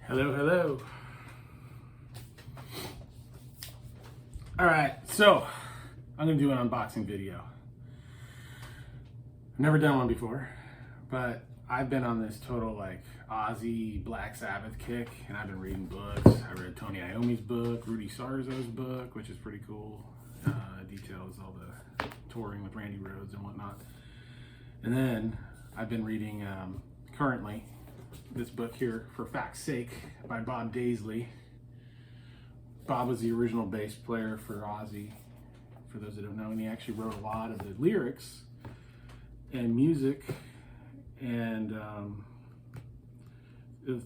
Hello, hello. All right, so I'm gonna do an unboxing video. I've never done one before, but I've been on this total like Ozzy Black Sabbath kick, and I've been reading books. I read Tony Iommi's book, Rudy Sarzo's book, which is pretty cool. Details all the touring with Randy Rhodes and whatnot. And then I've been reading currently this book here, For Fact's Sake, by Bob Daisley. Bob was the original bass player for Ozzy, for those that don't know, and he actually wrote a lot of the lyrics and music and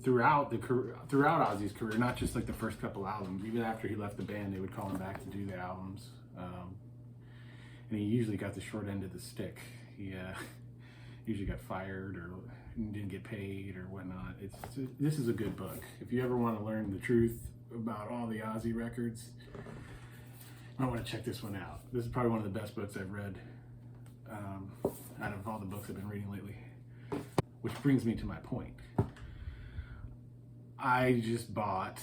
throughout Ozzy's career, not just like the first couple albums. Even after he left the band, they would call him back to do the albums, and he usually got the short end of the stick. He usually got fired or didn't get paid or whatnot. This is a good book. If you ever want to learn the truth about all the Ozzy records, you might want to check this one out. This is probably one of the best books I've read out of all the books I've been reading lately. Which brings me to my point. I just bought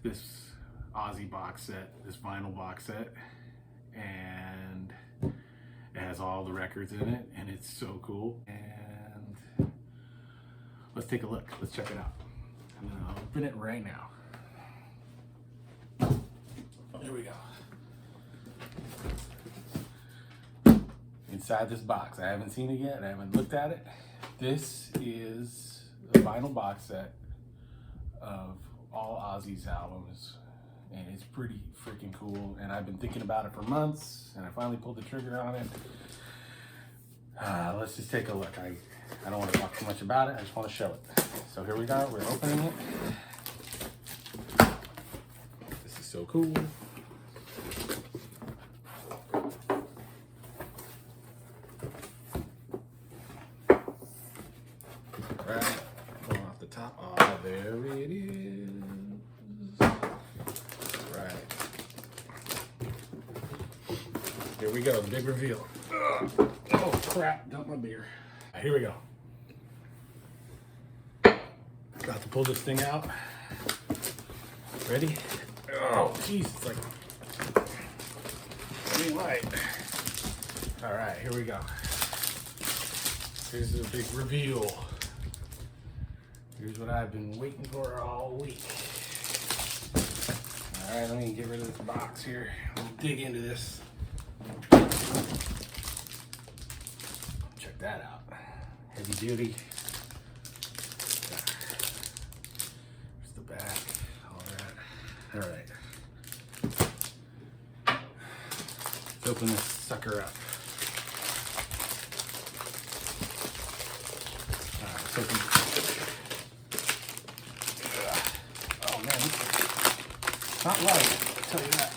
this Ozzy box set, this vinyl box set, and it has all the records in it, and it's so cool. And let's take a look. Let's check it out. I'm gonna open it right now. Here we go. Inside this box, I haven't seen it yet. I haven't looked at it. This is a vinyl box set of all Ozzy's albums, and it's pretty freaking cool. And I've been thinking about it for months, and I finally pulled the trigger on it. Let's just take a look. I don't want to talk too much about it. I just want to show it. So here we go. We're opening it. This is so cool. Right, going off the top. Oh, there it is. Right. Here we go, the big reveal. Ugh. Oh crap, dumped my beer. Right, here we go. About to pull this thing out. Ready? Oh, jeez, it's like green light. All right, here we go. Here's the big reveal. Here's what I've been waiting for all week. All right, let me get rid of this box here. We'll dig into this. Check that out. Heavy duty. There's the back, all that. All right. Let's open this sucker up. All right, let's open it. Not light, I'll tell you that.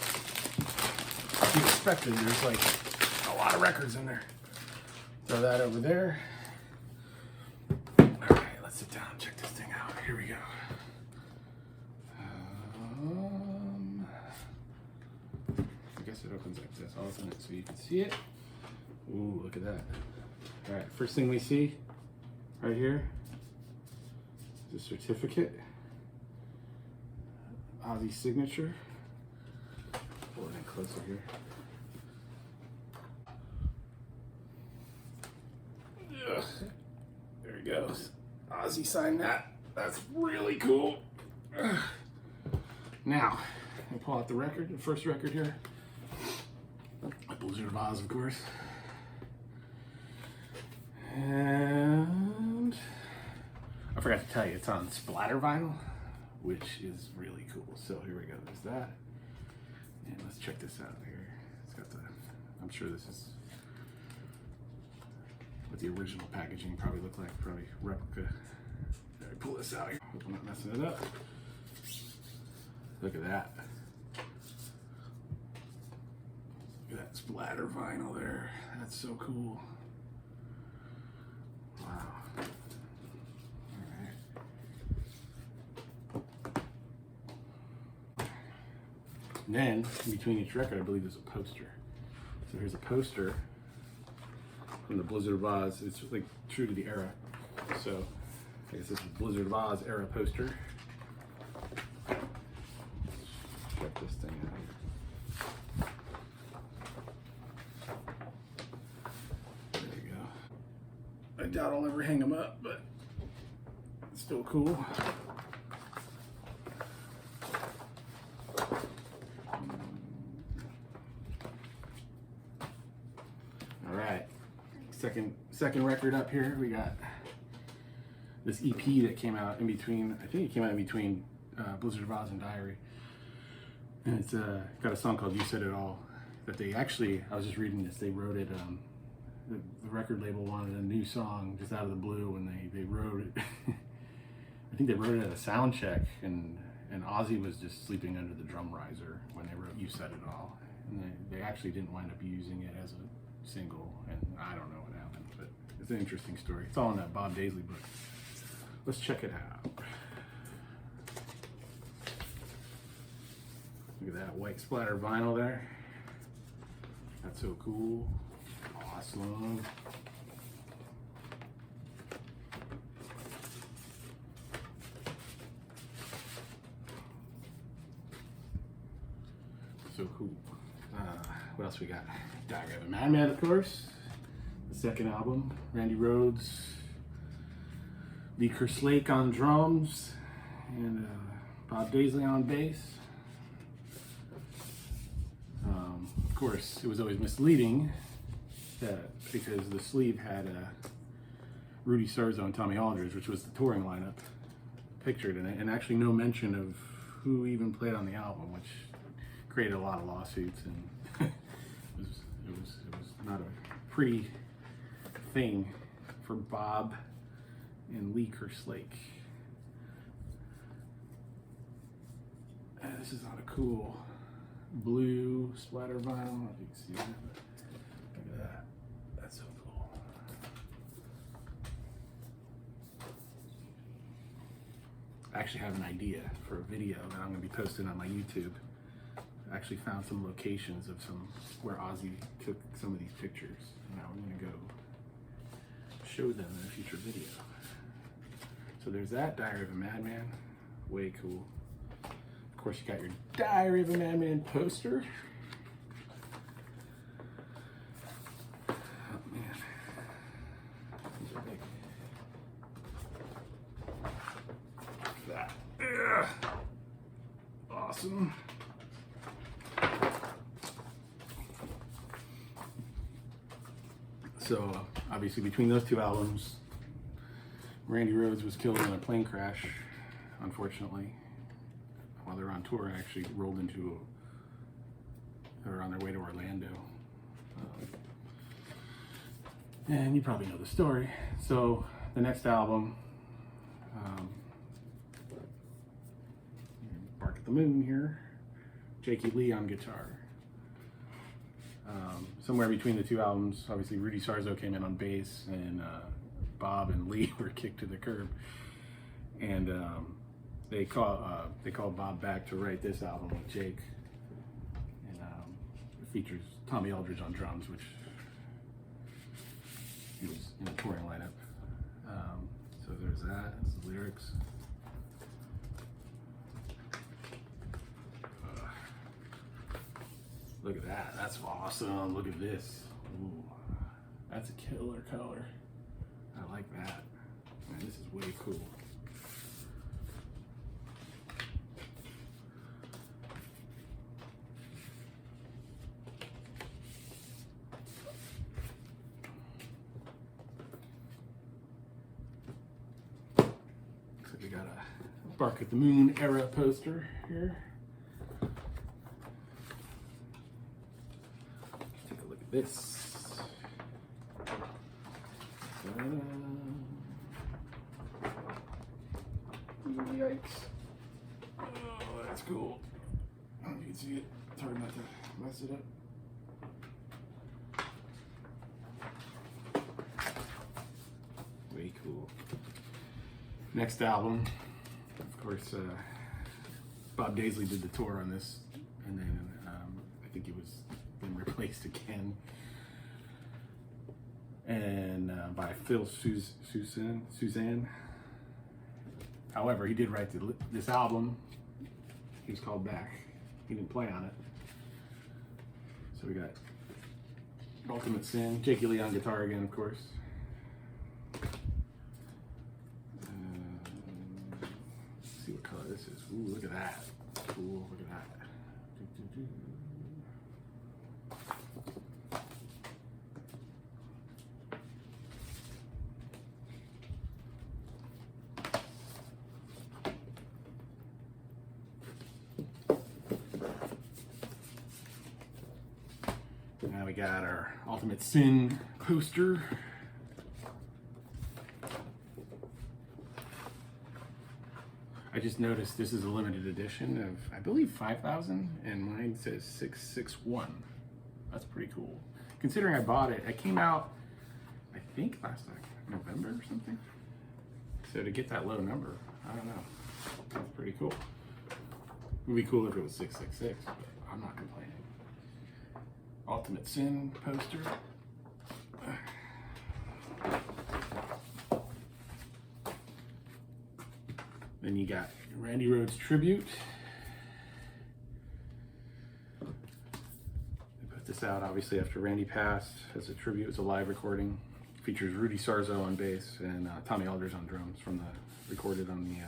As you expected, there's like a lot of records in there. Throw that over there. Alright, let's sit down and check this thing out. Here we go. I guess it opens like this. I'll open it so you can see it. Ooh, look at that. Alright, first thing we see right here is a certificate. Ozzy's signature. Pull it in closer here. Ugh. There he goes. Ozzy signed that. That's really cool. Ugh. Now, I pull out the record, the first record here. Blizzard of Oz, of course. And I forgot to tell you, it's on splatter vinyl, which is really cool. So here we go, there's that. And let's check this out here. It's got the, I'm sure this is what the original packaging probably looked like, probably replica. All right, pull this out here. Hope I'm not messing it up. Look at that. Look at that splatter vinyl there. That's so cool. Wow. And then, in between each record, I believe there's a poster. So here's a poster from the Blizzard of Oz. It's like true to the era. So I guess this is Blizzard of Oz era poster. this thing out. There you go. I doubt I'll ever hang them up, but it's still cool. All right, second record up here. We got this EP that came out in between. I think it came out in between Blizzard of Oz and Diary, and it's got a song called "You Said It All." That they actually, I was just reading this. They wrote it. The record label wanted a new song just out of the blue, and they wrote it. I think they wrote it at a sound check, and Ozzy was just sleeping under the drum riser when they wrote "You Said It All," and they actually didn't wind up using it as a single, and I don't know what happened, but it's an interesting story. It's all in that Bob Daisley book. Let's check it out. Look at that white splatter vinyl there. That's so cool. Awesome. So cool. What else we got? Diary of a Madman, of course. The second album. Randy Rhodes, Lee Kerslake on drums, and Bob Daisley on bass. Of course, it was always misleading because the sleeve had Rudy Sarzo and Tommy Aldridge, which was the touring lineup, pictured in it, and actually no mention of who even played on the album, which created a lot of lawsuits, and it was not a pretty thing for Bob and Lee Kerslake. This is not a cool blue splatter vinyl. I don't know if you can see that, but look at that. That's so cool. I actually have an idea for a video that I'm going to be posting on my YouTube. I actually found some locations of where Ozzy took some of these pictures. Now I'm going to go show them in a future video. So there's that Diary of a Madman. Way cool. Of course, you got your Diary of a Madman poster. Oh man, these are big. Look at that. Yeah. Awesome. So obviously between those two albums, Randy Rhodes was killed in a plane crash, unfortunately. While they were on tour, actually rolled into they were on their way to Orlando. And you probably know the story. So the next album, Bark at the Moon here, Jakey Lee on guitar. Somewhere between the two albums, obviously Rudy Sarzo came in on bass, and Bob and Lee were kicked to the curb. And they called Bob back to write this album with Jake, and it features Tommy Aldridge on drums, which he was in a touring lineup. So there's that. That's the lyrics. Look at that. That's awesome. Look at this. Ooh, that's a killer color. I like that. Man, this is way cool. We got a Bark at the Moon era poster here. Take a look at this. Yikes. Oh, that's cool. I don't know if you can see it. It's hard not to mess it up. Way cool. Next album, of course, Bob Daisley did the tour on this, and then I think he was then replaced again, and by Phil Suzanne. However, he did write this album. He was called back, he didn't play on it. So we got Ultimate Sin, Jakey Lee on guitar again, of course. Let's see what color this is. Ooh, look at that. Cool, look at that. Now we got our Ultimate Sin poster. I just noticed this is a limited edition of, I believe, 5,000, and mine says 661. That's pretty cool. Considering I bought it, it came out, I think, last November or something. So to get that low number, I don't know. That's pretty cool. It would be cool if it was 666, but I'm not complaining. Ultimate Sin poster. Then you got Randy Rhodes tribute. They put this out obviously after Randy passed as a tribute. It's a live recording. Features Rudy Sarzo on bass and Tommy Aldridge on drums from the recorded on the.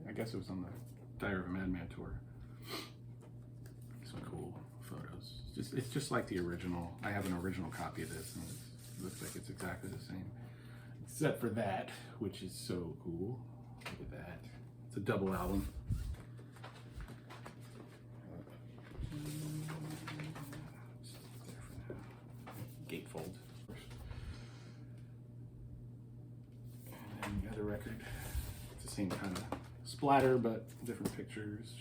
I guess it was on the Diary of a Madman tour. Some cool photos. It's just like the original. I have an original copy of this, and it looks like it's exactly the same. Except for that, which is so cool. Look at that. It's a double album. Gatefold. And the other record. It's the same kind of splatter, but different pictures.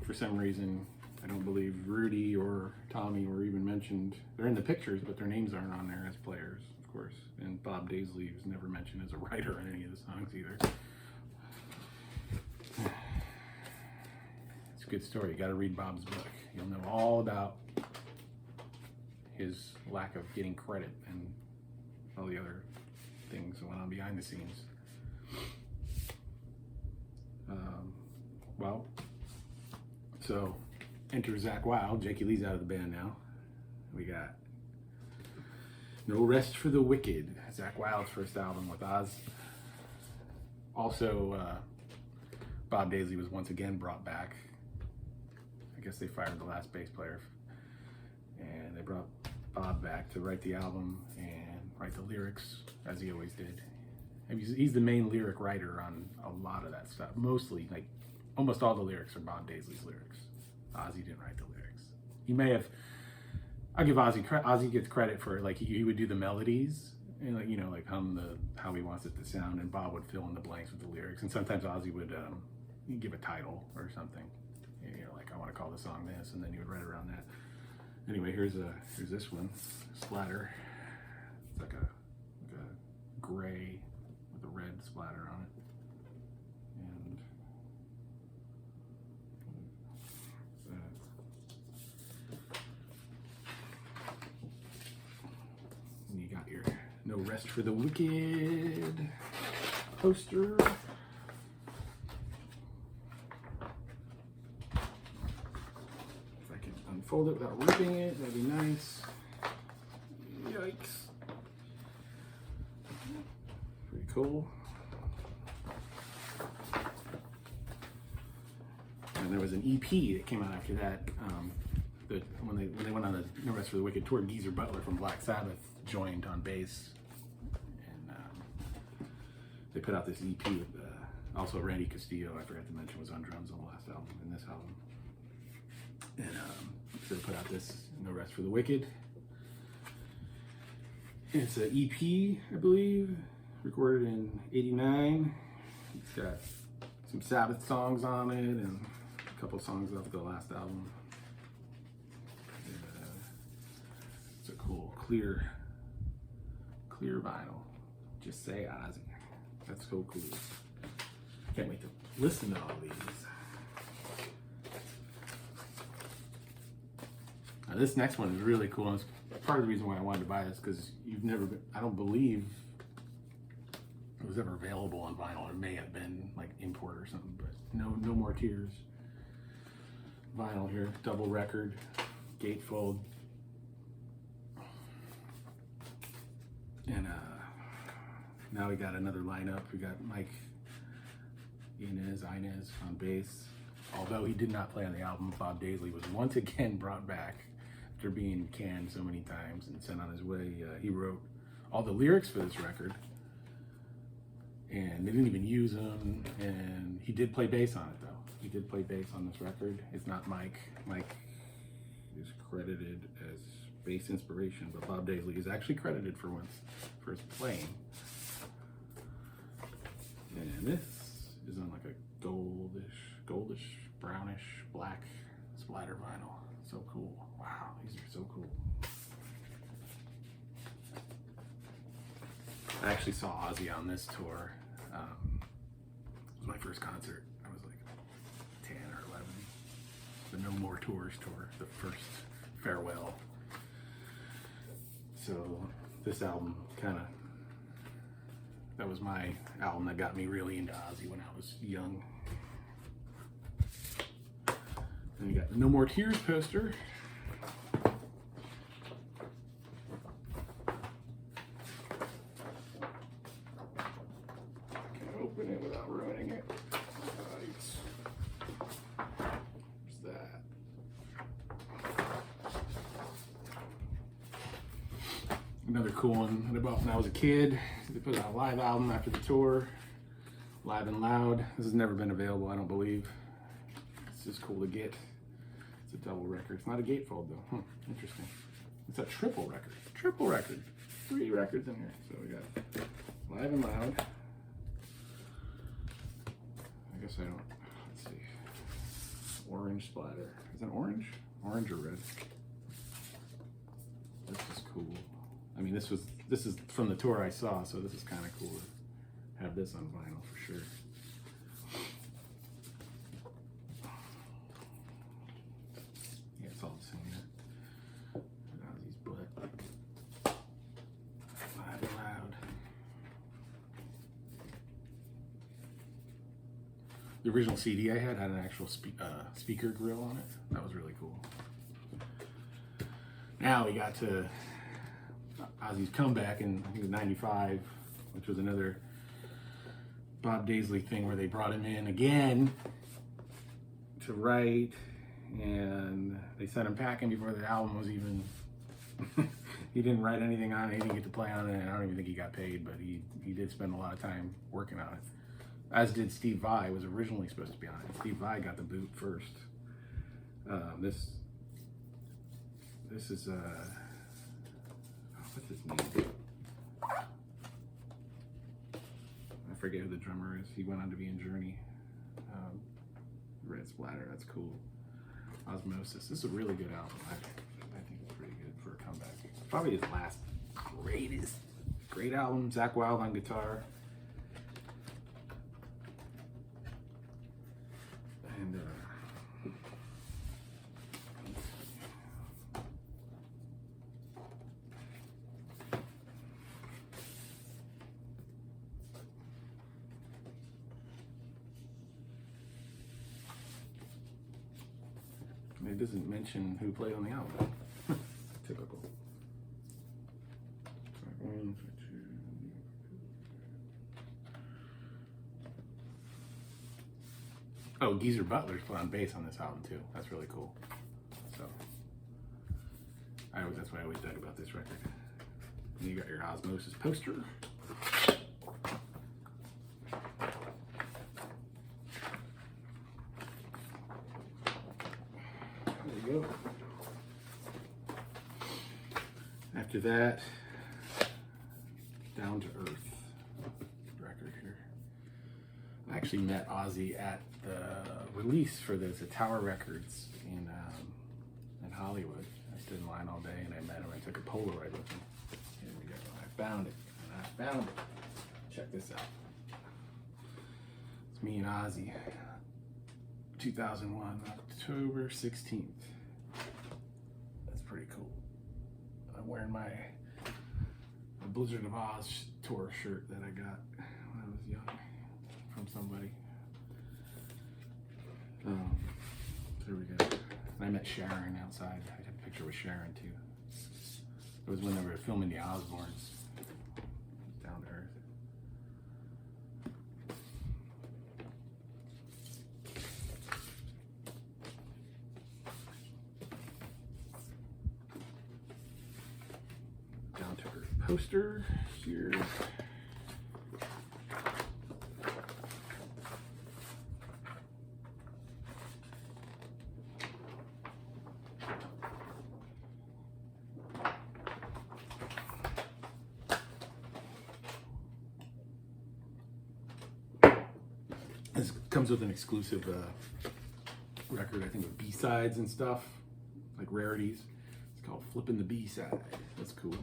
For some reason, I don't believe Rudy or Tommy were even mentioned. They're in the pictures, but their names aren't on there as players, of course. And Bob Daisley was never mentioned as a writer on any of the songs either. It's a good story. You got to read Bob's book. You'll know all about his lack of getting credit and all the other things that went on behind the scenes. So enter Zakk Wylde. Jakey Lee's out of the band now. We got No Rest for the Wicked, Zakk Wylde's first album with Oz. Also, Bob Daisley was once again brought back. I guess they fired the last bass player, and they brought Bob back to write the album and write the lyrics, as he always did. And he's the main lyric writer on a lot of that stuff. Mostly, like, almost all the lyrics are Bob Daisley's lyrics. Ozzy didn't write the lyrics. He may have. I'll give Ozzy credit. Ozzy gets credit for, like, he would do the melodies and, like, you know, like hum how he wants it to sound, and Bob would fill in the blanks with the lyrics. And sometimes Ozzy would give a title or something. You know, like, I want to call the song this, and then he would write around that. Anyway, here's this one, Splatter. It's like a gray with a red splatter on it. And you got your No Rest for the Wicked poster. If I can unfold it without ripping it, that'd be nice. Yikes. Pretty cool. And there was an EP that came out after that. When they went on the No Rest for the Wicked tour, Geezer Butler from Black Sabbath joined on bass, and they put out this EP with also Randy Castillo, I forgot to mention, was on drums on the last album, in this album. And so they put out this No Rest for the Wicked. It's an EP, I believe, recorded in '89. It's got some Sabbath songs on it and a couple songs off the last album. It's a cool, clear vinyl. Just say Ozzy. That's so cool. Can't wait to listen to all these. Now this next one is really cool. part of the reason why I wanted to buy this, because you've never been, I don't believe it was ever available on vinyl. It may have been like import or something, but no More Tears. Vinyl here, double record, gatefold. And now we got another lineup. We got Mike Inez on bass. Although he did not play on the album, Bob Daisley was once again brought back after being canned so many times and sent on his way. He wrote all the lyrics for this record, and they didn't even use them. And he did play bass on it, though. He did play bass on this record. It's not Mike. Mike is credited as bass inspiration, but Bob Daisley is actually credited for once for his playing. And this is on like a goldish, brownish, black splatter vinyl. So cool. Wow, these are so cool. I actually saw Ozzy on this tour. It was my first concert. I was like 10 or 11. The No More Tours tour, the first farewell. So this album that was my album that got me really into Ozzy when I was young. Then you got the No More Tears poster. Can I open it without ruining it? There's that. Another cool one that I bought when I was a kid. They put out a live album after the tour, Live and Loud. This has never been available, I don't believe. It's just cool to get. It's a double record. It's not a gatefold though. Interesting. It's a triple record. Triple record. 3 records in here. So we got Live and Loud. I guess I don't. Let's see. Orange splatter. Is it orange? Orange or red? This is cool. I mean, this is from the tour I saw, so this is kind of cool to have this on vinyl for sure. Yeah, it's all the same. Ozzy's butt. Live and Loud. The original CD I had an actual speaker grill on it. That was really cool. Now we got to Ozzy's comeback in, I think, '95, which was another Bob Daisley thing where they brought him in again to write, and they sent him packing before the album was even. He didn't write anything on it. He didn't get to play on it. And I don't even think he got paid, but he did spend a lot of time working on it. As did Steve Vai. Was originally supposed to be on it. Steve Vai got the boot first. This is what's his name? I forget who the drummer is. He went on to be in Journey. Red Splatter, that's cool. Osmosis. This is a really good album. I think it's pretty good for a comeback. Probably his last great album. Zakk Wylde on guitar. And it doesn't mention who played on the album. Typical. Oh, Geezer Butler's playing on bass on this album too. That's really cool. So, that's what I always dug about this record. And you got your Osmosis poster. There you go. After that, Down to Earth record here. I actually met Ozzy at the release for this at Tower Records in Hollywood. I stood in line all day and I met him. I took a Polaroid with him. Here we go. I found it. Check this out. It's me and Ozzy. 2001, October 16th. That's pretty cool. I'm wearing my Blizzard of Oz tour shirt that I got when I was young from somebody. There we go. I met Sharon outside. I took a picture with Sharon too. It was when they were filming the Osbournes. Down to earth. Down to earth poster here. This comes with an exclusive record, I think, with B-sides and stuff, like rarities. It's called Flipping the B-side. That's cool.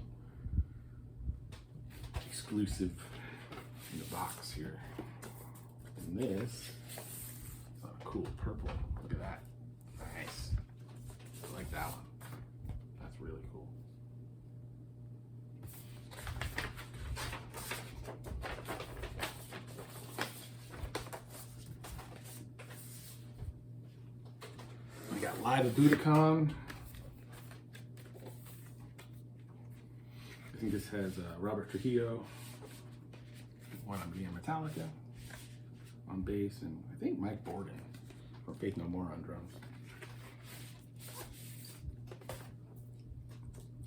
Exclusive in the box here. And this, a cool purple. Look at that. Nice. I like that one. That's really cool. We got Live at Budokan. I think this has Robert Trujillo, one on being Metallica, on bass, and I think Mike Borden from Faith No More on drums.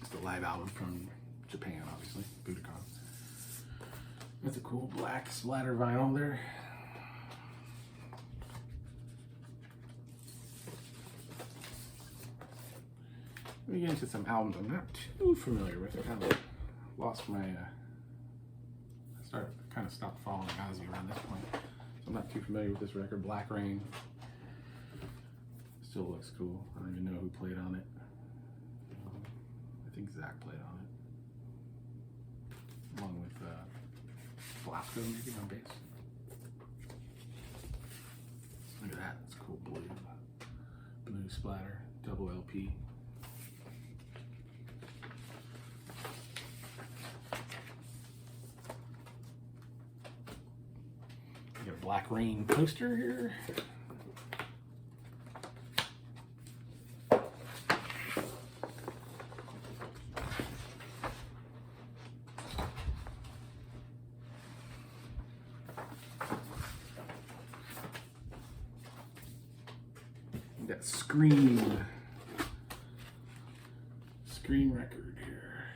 It's the live album from Japan, obviously, Budokan. That's a cool black splatter vinyl there. We get into some albums I'm not too familiar with. I kind of lost my, I kind of stopped following Ozzy around this point. So I'm not too familiar with this record. Black Rain. Still looks cool. I don't even know who played on it. I think Zach played on it. Along with Blasco maybe on bass. Look at that. It's cool blue. Blue splatter. Double LP. Black Rain poster here. We got Scream record here.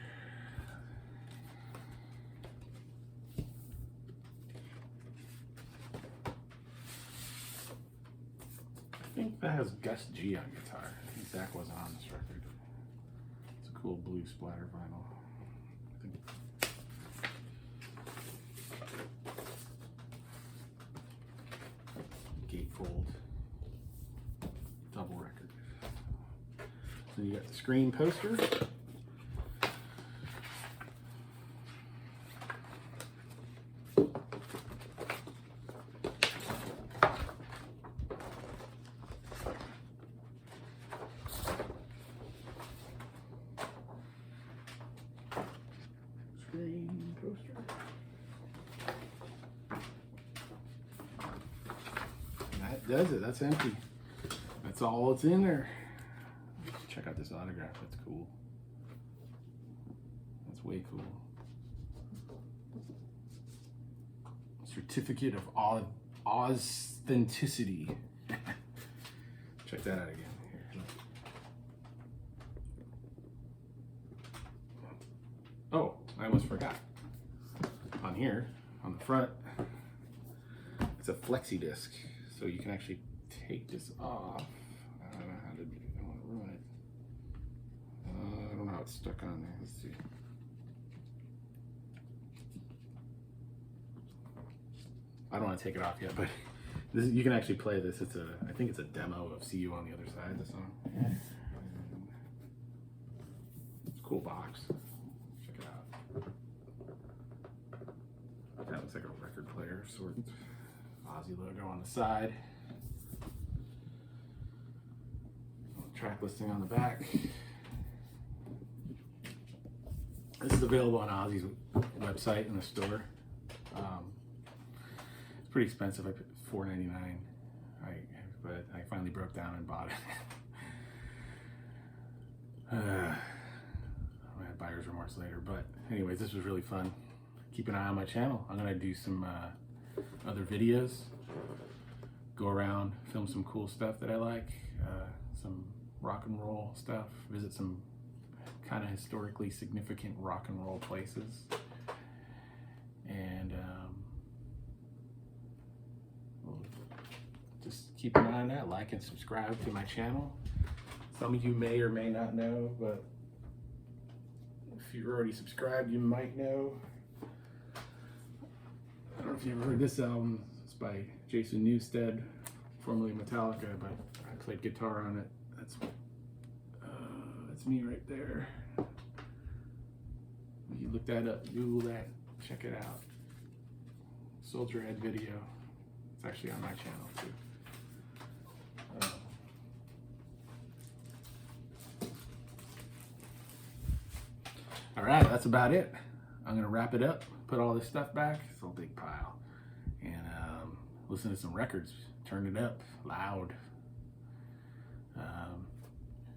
I think that has Gus G on guitar. I think Zach wasn't on this record. It's a cool blue splatter vinyl. Gatefold double record. Then you got the Screen poster. Screen poster. And that does it. That's empty. That's all that's in there. Check out this autograph. That's cool. That's way cool. Certificate of Ozzthenticity. Check that out again. Here. Oh, I almost forgot. On here, on the front, it's a Flexi Disc. So you can actually take this off. I don't know how to, I don't want to ruin it. I don't know how it's stuck on there. Let's see. I don't want to take it off yet, but this, you can actually play this. It's a, I think it's a demo of See You on the Other Side, the song. It's a cool box. Check it out. That looks like a record player of sorts. Ozzy logo on the side. Track listing on the back. This is available on Ozzie's website in the store. It's pretty expensive. I paid $4.99. But I finally broke down and bought it. I had buyer's remorse later, but anyways, this was really fun. Keep an eye on my channel. I'm gonna do some other videos, go around, film some cool stuff that I like, some rock and roll stuff, visit some kind of historically significant rock and roll places, and just keep an eye on that. Like and subscribe to my channel. Some of you may or may not know, but if you're already subscribed, you might know. I don't know if you've ever heard this album. It's by Jason Newsted, formerly Metallica, but I played guitar on it. That's me right there. You look that up, Google that, check it out. Soldier Head video. It's actually on my channel too. All right, that's about it. I'm gonna wrap it up, put all this stuff back. It's a big pile. And listen to some records, turn it up loud.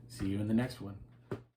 See you in the next one.